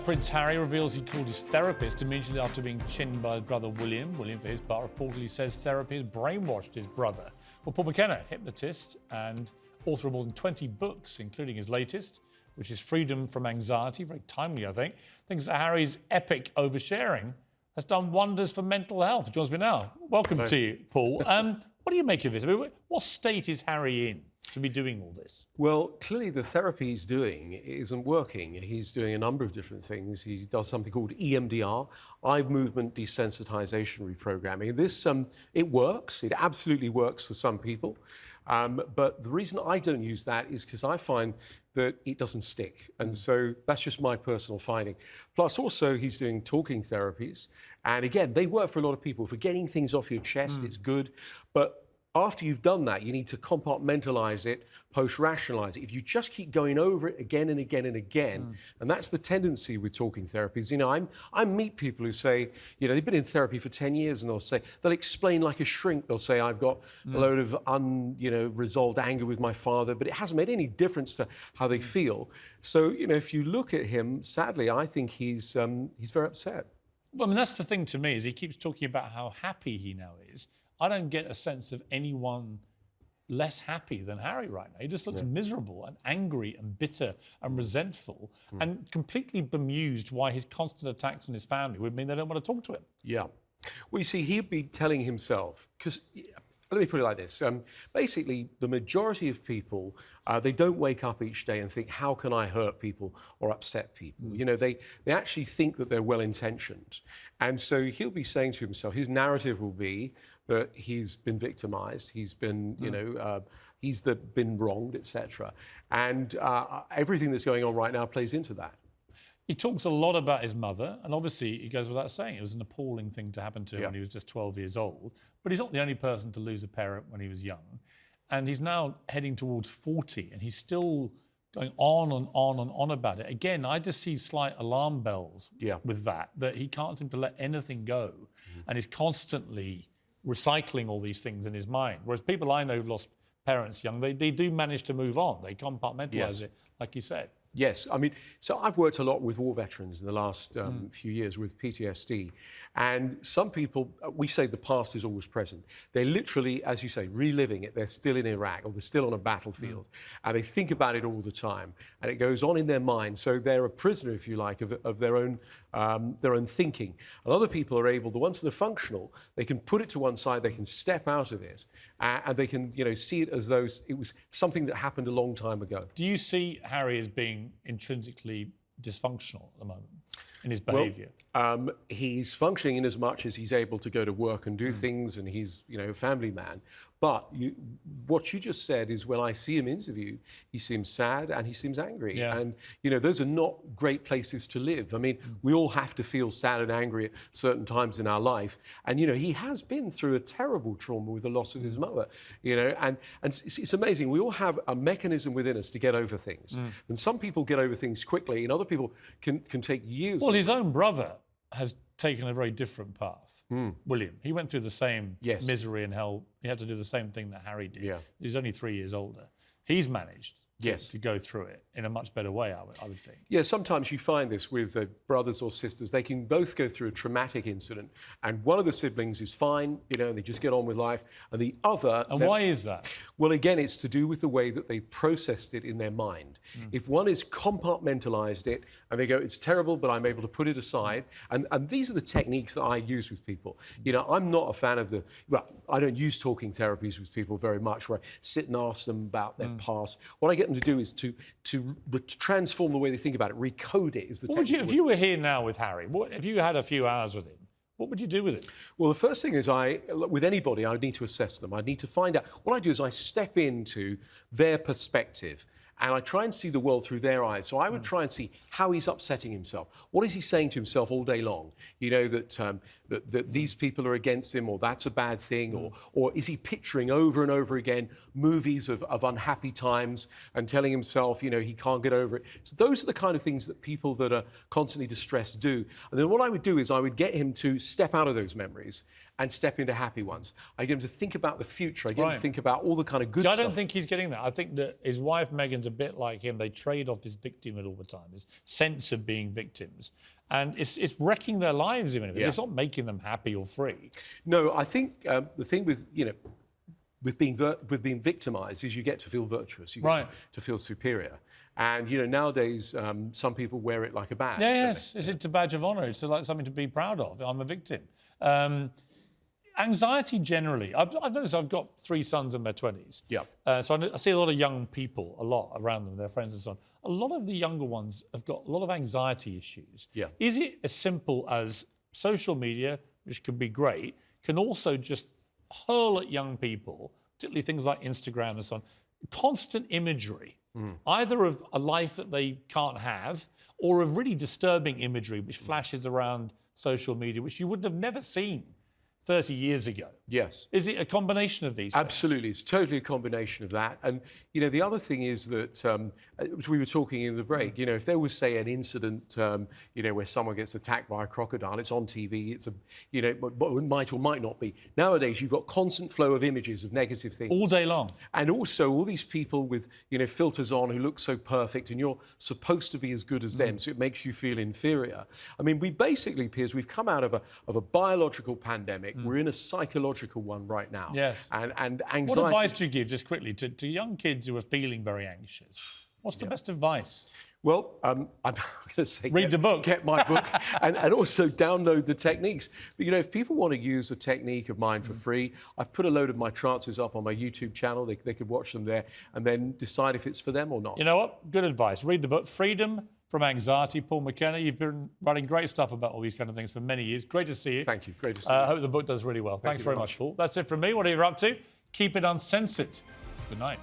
Prince Harry reveals he called his therapist immediately after being chinned by his brother William. William, for his part, reportedly says therapy has brainwashed his brother. Well, Paul McKenna, hypnotist and author of more than 20 books, including his latest, which is Freedom from Anxiety, very timely, I think, thinks that Harry's epic oversharing has done wonders for mental health. He joins me now. Welcome to you, Paul. What do you make of this? I mean, what state is Harry in to be doing all this? Well, clearly the therapy he's doing isn't working. He's doing a number of different things. He does something called EMDR, eye movement desensitization reprogramming. This, it works. It absolutely works for some people. But the reason I don't use that is because I find that it doesn't stick. And so that's just my personal finding. Plus also he's doing talking therapies. And again, they work for a lot of people. For getting things off your chest, it's good. But after you've done that, you need to compartmentalize it, post-rationalize it. If you just keep going over it again and again and again, and that's the tendency with talking therapies. You know, I meet people who say, you know, they've been in therapy for 10 years and they'll explain like a shrink. They'll say, I've got a load of resolved anger with my father, but it hasn't made any difference to how they feel. So, you know, if you look at him, sadly, I think he's very upset. Well, I mean, that's the thing to me, is he keeps talking about how happy he now is. I don't get a sense of anyone less happy than Harry right now. He just looks miserable and angry and bitter and resentful and completely bemused why his constant attacks on his family would mean they don't want to talk to him. Yeah. Well, you see, he'd be telling himself, because let me put it like this. Basically, the majority of people, they don't wake up each day and think, how can I hurt people or upset people? You know, they actually think that they're well-intentioned. And so he'll be saying to himself, his narrative will be that he's been victimised, he's been, he's been wronged, etc. And everything that's going on right now plays into that. He talks a lot about his mother, and obviously, he goes without saying, it was an appalling thing to happen to him when he was just 12 years old. But he's not the only person to lose a parent when he was young. And he's now heading towards 40, and he's still going on and on and on about it. Again, I just see slight alarm bells with that he can't seem to let anything go, and he's constantly recycling all these things in his mind. Whereas people I know who've lost parents young, they do manage to move on. They compartmentalise it, like you said. Yes, I mean, so I've worked a lot with war veterans in the last few years with PTSD. And some people, we say the past is always present. They're literally, as you say, reliving it. They're still in Iraq or they're still on a battlefield. And they think about it all the time. And it goes on in their mind. So they're a prisoner, if you like, of their own thinking. And other people are able, the ones that are functional, they can put it to one side, they can step out of it, and they can, see it as though it was something that happened a long time ago. Do you see Harry as being intrinsically dysfunctional at the moment in his behaviour? Well, he's functioning in as much as he's able to go to work and do things, and he's, a family man. But what you just said is when I see him interviewed, he seems sad and he seems angry. Yeah. And, those are not great places to live. I mean, we all have to feel sad and angry at certain times in our life. And, he has been through a terrible trauma with the loss of his mother, and it's amazing. We all have a mechanism within us to get over things. And some people get over things quickly and other people can take years. Well, his own brother has taken a very different path. William, he went through the same misery and hell. He had to do the same thing that Harry did. Yeah. He's only 3 years older. He's managed to go through it in a much better way, I would think. Yeah, sometimes you find this with brothers or sisters. They can both go through a traumatic incident, and one of the siblings is fine, and they just get on with life, and the other... And why is that? Well, again, it's to do with the way that they processed it in their mind. If one is compartmentalised it, and they go, it's terrible, but I'm able to put it aside, and these are the techniques that I use with people. I'm not a fan of I don't use talking therapies with people very much, where I sit and ask them about their past. What I get them to do is to transform the way they think about it, recode it is the technique. If you were here now with Harry, if you had a few hours with him, what would you do with it? Well, the first thing is with anybody, I need to assess them. I need to find out. What I do is I step into their perspective and I try and see the world through their eyes. So I would try and see how he's upsetting himself. What is he saying to himself all day long? That these people are against him, or that's a bad thing, or is he picturing over and over again movies of unhappy times and telling himself, he can't get over it. So those are the kind of things that people that are constantly distressed do. And then what I would do is I would get him to step out of those memories and step into happy ones. I get him to think about the future. I get him to Right. think about all the kind of good I stuff. don't think he's getting that. I think that his wife Megan's a bit like him. They trade off his victimhood all the time, his sense of being victims. And it's wrecking their lives even. Yeah. It's not making them happy or free. No, I think the thing with, with being victimised is you get to feel virtuous, you get Right. to feel superior. And, nowadays, some people wear it like a badge. Yeah, don't yes, it's a badge of honour. It's like something to be proud of. I'm a victim. Anxiety generally, I've noticed I've got 3 sons in their 20s. Yeah. So I see a lot of young people, a lot around them, their friends and so on. A lot of the younger ones have got a lot of anxiety issues. Yeah. Is it as simple as social media, which can be great, can also just hurl at young people, particularly things like Instagram and so on, constant imagery, either of a life that they can't have or of really disturbing imagery which flashes around social media, which you would have never seen 30 years ago? Yes. Is it a combination of these things? Absolutely, it's totally a combination of that. And, the other thing is that, as we were talking in the break, if there was, say, an incident, where someone gets attacked by a crocodile, it's on TV, it's but it might or might not be. Nowadays, you've got constant flow of images of negative things. All day long. And also all these people with, filters on who look so perfect and you're supposed to be as good as them, so it makes you feel inferior. I mean, we basically, Piers, we've come out of a biological pandemic. We're in a psychological one right now. Yes. And anxiety... What advice do you give, just quickly, to young kids who are feeling very anxious? What's the best advice? Well, I'm going to say... Read the book. Get my book and also download the techniques. But, if people want to use a technique of mine for free, I've put a load of my trances up on my YouTube channel. They could watch them there and then decide if it's for them or not. You know what? Good advice. Read the book, Freedom from Anxiety, Paul McKenna. You've been writing great stuff about all these kind of things for many years. Great to see you. Thank you. Great to see you. I hope the book does really well. Thanks very much, Paul. That's it from me. Whatever you're up to, keep it uncensored. Good night.